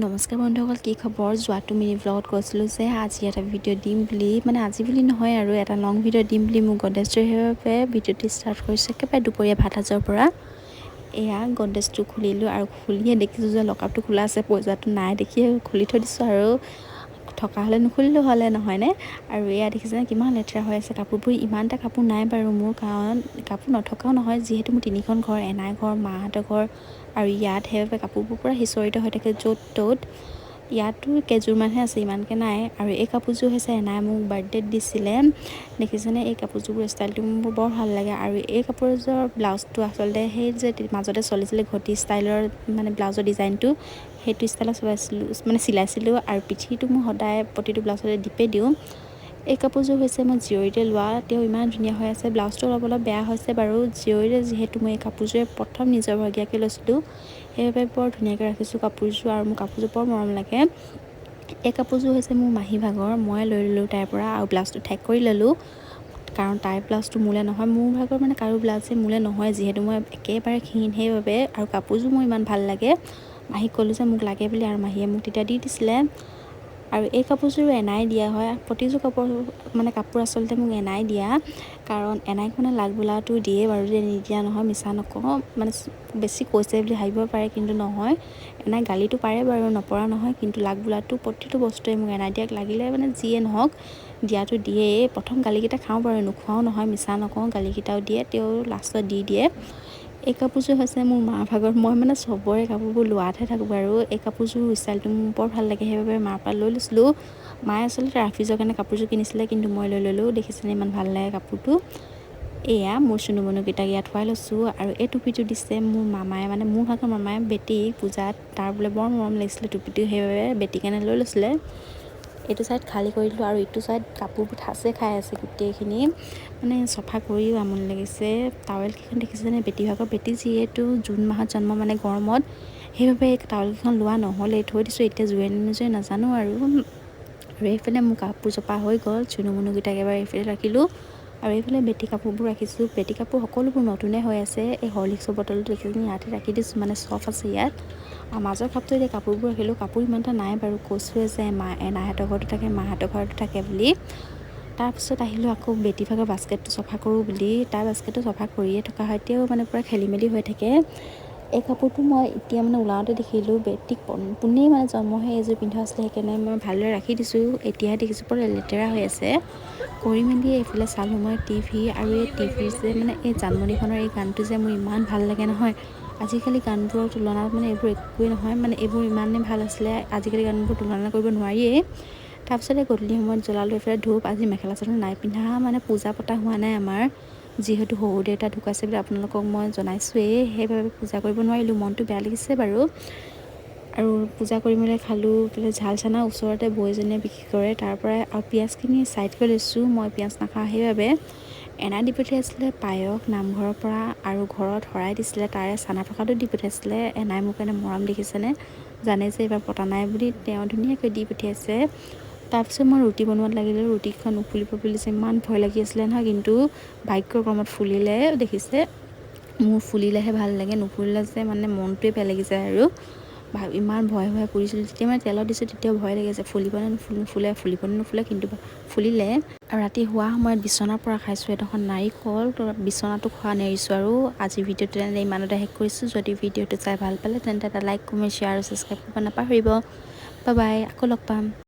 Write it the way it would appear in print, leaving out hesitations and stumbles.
নমস্কাৰ বন্ধুসকল, কি খবৰ? যোৱাটো মিনি ব্লগত কৈছিলোঁ যে আজি এটা ভিডিঅ' দিম বুলি, মানে আজি বুলি নহয় আৰু এটা লং ভিডিঅ' দিম বুলি মোক গডৰেজটোৰ সেইবাবে ভিডিঅ'টো ষ্টাৰ্ট কৰিছোঁ একেবাৰে দুপৰীয়া ভাত সাজৰ পৰা। এয়া গডৰেজটো খুলিলোঁ আৰু খুলিয়ে দেখিছোঁ যে লকআপটো খোলা আছে, পইচাটো নাই দেখিয়ে খুলি থৈ দিছোঁ আৰু থকা হ'লে নুখুলিলেও হ'লে নহয়নে। আৰু এয়া দেখিছেনে কিমান লেতেৰা হৈ আছে কাপোৰবোৰ। ইমান এটা কাপোৰ নাই বাৰু মোৰ, কাৰণ কাপোৰ নথকাও নহয়, যিহেতু মোৰ তিনিখন ঘৰ, এনাই ঘৰ, মাহঁতৰ ঘৰ আৰু ইয়াত সেইবাবে কাপোৰবোৰ পূৰা সিঁচৰিত হৈ থাকে য'ত ত'ত। ইয়াতো কেইযোৰমানহে আছে, ইমানকৈ নাই। আৰু এই কাপোৰযোৰ হৈছে এনাই মোক বাৰ্থডেত দিছিলে, দেখিছেনে এই কাপোৰযোৰ ষ্টাইলটো মোৰ বৰ ভাল লাগে। আৰু এই কাপোৰযোৰ ব্লাউজটো আচলতে সেই যে মাজতে চলিছিলে ঘটি ষ্টাইলৰ, মানে ব্লাউজৰ ডিজাইনটো সেইটো ষ্টাইলত চিলাইছিলোঁ আৰু পিঠিটো মই সদায় প্ৰতিটো ব্লাউজতে ডিপে দিওঁ। এই কাপোৰযোৰ হৈছে মই জিঅ'ৰিতে লোৱা, তেওঁ ইমান ধুনীয়া হৈ আছে। ব্লাউজটো অলপ বেয়া হৈছে বাৰু, জিঅ'ৰিৰে যিহেতু মই এই কাপোৰযোৰে প্ৰথম নিজৰ ভগীয়াকৈ লৈছিলোঁ, সেইবাবে বৰ ধুনীয়াকৈ ৰাখিছোঁ কাপোৰযোৰ আৰু মোৰ কাপোৰযোৰ বৰ মৰম লাগে। এই কাপোৰযোৰ হৈছে মোৰ মাহী ভাগৰ, মই লৈ ল'লোঁ তাইৰ পৰা আৰু ব্লাউজটো ঠেক কৰি ল'লোঁ, কাৰণ তাইৰ ব্লাউজটো মোলৈ নহয়। মোৰ ভাগৰ মানে কাৰো ব্লাউজে মোলৈ নহয়, যিহেতু মই একেবাৰে ক্ষীণ, সেইবাবে। আৰু কাপোৰযোৰ মোৰ ইমান ভাল লাগে, মাহীক ক'লোঁ যে মোক লাগে বুলি আৰু মাহীয়ে মোক তেতিয়া দি দিছিলে। আৰু এই কাপোৰযোৰ এনাই দিয়া হয়, প্ৰতিযোৰ কাপোৰ আচলতে মোক এনাই দিয়া, কাৰণ এনাইক মানে লাগ বোলাটো দিয়ে বাৰু, যে নিদিয়া নহয়, মিছা নকওঁ। মানে বেছি কৈছে বুলি ভাবিব পাৰে, কিন্তু নহয়। এনাই গালিটো পাৰে বাৰু, নপৰা নহয়, কিন্তু লাগ বোলাটো প্ৰতিটো বস্তুৱে মোক এনাই দিয়াক লাগিলে মানে যিয়ে নহওক দিয়াটো দিয়েই। প্ৰথম গালিকেইটা খাওঁ বাৰু, নোখোৱাও নহয়, মিছা নকওঁ, গালিকেইটাও দিয়ে, তেওঁ লাষ্টত দি দিয়ে। এই কাপোৰযোৰ হৈছে মোৰ মাৰ ভাগৰ, মই মানে চবৰে কাপোৰবোৰ লোৱাতহে থাকোঁ বাৰু। এই কাপোৰযোৰ ষ্টাইলটো মোৰ বৰ ভাল লাগে, সেইবাবে মাৰ পৰা লৈ লৈছিলোঁ। মায়ে আচলতে ৰাফিজৰ কাৰণে কাপোৰযোৰ কিনিছিলে, কিন্তু মই লৈ ল'লোঁ। দেখিছেনে ইমান ভাল লাগে কাপোৰটো। এয়া মোৰ চুনু মুনুকেইটাক ইয়াত থোৱাই লৈছোঁ। আৰু এই টুপিটো দিছে মোৰ মামায়ে, মানে মোৰ ভাগৰ মামায়ে বেটীক পূজাত, তাৰ বোলে বৰ মৰম লাগিছিলে টুপিটো, সেইবাবে বেটী কাৰণে লৈ লৈছিলে। এইটো ছাইড খালী কৰি দিলোঁ আৰু ইটো ছাইড কাপোৰবোৰ ঠাচে খাই আছে গোটেইখিনি, মানে চফা কৰিও আমনি লাগিছে। টাৱেলকেইখন দেখিছেনে বেটীভাগৰ, বেটী যিহেতু জুন মাহত জন্ম, মানে গৰমত, সেইবাবে এই টাৱেলকেইখন লোৱা নহ'লে থৈ দিছোঁ। এতিয়া জুৰে নোজোৰে নাজানো আৰু এইফালে মোৰ কাপোৰ চপা হৈ গ'ল, চুনু মুনুকেইটাক এবাৰ এইফালে ৰাখিলোঁ আৰু এইফালে বেটী কাপোৰবোৰ ৰাখিছোঁ। বেটী কাপোৰ সকলোবোৰ নতুনে হৈ আছে। এই হৰলিক্সৰ বটলটো দেখিছোঁ ইয়াতে ৰাখি দিছোঁ, মানে চফ আছে ইয়াত। আৰু মাজৰ কাপটো এতিয়া কাপোৰবোৰ ৰাখিলোঁ, কাপোৰ ইমান এটা নাই বাৰু, কৈছোঁৱে যে এনাইহঁতৰ ঘৰতো থাকে, মাহঁতৰ ঘৰতো থাকে বুলি। তাৰপিছত আহিলোঁ আকৌ বেটীভাগৰ বাস্কেটটো চফা কৰোঁ বুলি, তাৰ বাস্কেটটো চফা কৰিয়ে থকা হয়, তেওঁ মানে পূৰা খেলি মেলি হৈ থাকে। এই কাপোৰটো মই এতিয়া মানে ওলাওঁতে দেখিলোঁ, বেটীক পোনেই মানে জন্মহে এইযোৰ পিন্ধা আছিলে, সেইকাৰণে মই ভালদৰে ৰাখি দিছোঁ। এতিয়াহে দেখিছোঁ পূৰা লেতেৰা হৈ আছে। কৰি মেলি এইফালে চালোঁ মই টিভি, আৰু এই টিভিৰ যে মানে এই জানমণিখনৰ এই গানটো যে মোৰ ইমান ভাল লাগে নহয়। আজিকালি গানবোৰৰ তুলনাত মানে এইবোৰ একোৱেই নহয়, মানে এইবোৰ ইমানেই ভাল আছিলে, আজিকালি গানবোৰ তুলনা কৰিব নোৱাৰিয়েই। তাৰপিছতে গধূলি সময়ত জ্বলালোঁ এইফালে ধূপ। আজি মেখেলা চাদৰ নাই পিন্ধা, মানে পূজা পতা হোৱা নাই আমাৰ, যিহেতু শহুৰ দেউতা ঢুকাইছে বুলি আপোনালোকক মই জনাইছোঁৱেই, সেইবাবে পূজা কৰিব নোৱাৰিলোঁ, মনটো বেয়া লাগিছে বাৰু। আৰু পূজা কৰি মেলি খালোঁ। ঝাল চানা ওচৰতে বৌ এজনীয়ে বিক্ৰী কৰে, তাৰ পৰাই আৰু পিঁয়াজখিনি ছাইডকৈ লৈছোঁ, মই পিঁয়াজ নাখাওঁ সেইবাবে। এনাই দি পঠিয়াইছিলে পায়স নামঘৰৰ পৰা, আৰু ঘৰত শৰাই দিছিলে, তাৰে চানা প্ৰসাদো দি পঠিয়াইছিলে। এনাই মোক কাৰণে মৰম দেখিছেনে, জানে যে এইবাৰ পতা নাই বুলি, তেওঁ ধুনীয়াকৈ দি পঠিয়াইছে। তাৰপিছত মই ৰুটি বনোৱাত লাগিলোঁ, ৰুটিখন নুফুলিব বুলি যে ইমান ভয় লাগি আছিলে নহয়, কিন্তু ভাগ্যক্ৰমত ফুলিলে। দেখিছে, মোৰ ফুলিলেহে ভাল লাগে, নুফুলিলে যে মানে মনটোৱে বেয়া লাগি যায় আৰু। ইমান ভয়ে পৰিছিলোঁ, যেতিয়া মানে তেলত দিছোঁ তেতিয়াও ভয় লাগিছে, ফুলিবনে নুফুলে, কিন্তু ফুলিলে। আৰু ৰাতি শোৱা সময়ত বিচনাৰ পৰা খাইছোঁ এডোখৰ নাৰিকল, বিচনাটো খোৱা নেৰিছোঁ। আৰু আজি ভিডিঅ'টো তেনেকৈ ইমানতে শেষ কৰিছোঁ। যদি ভিডিঅ'টো চাই ভাল পালে তেন্তে এটা লাইক, কমেণ্ট, শ্বেয়াৰ আৰু ছাবস্ক্ৰাইব কৰিব নাপাহৰিব। বাই বাই, আকৌ লগ পাম।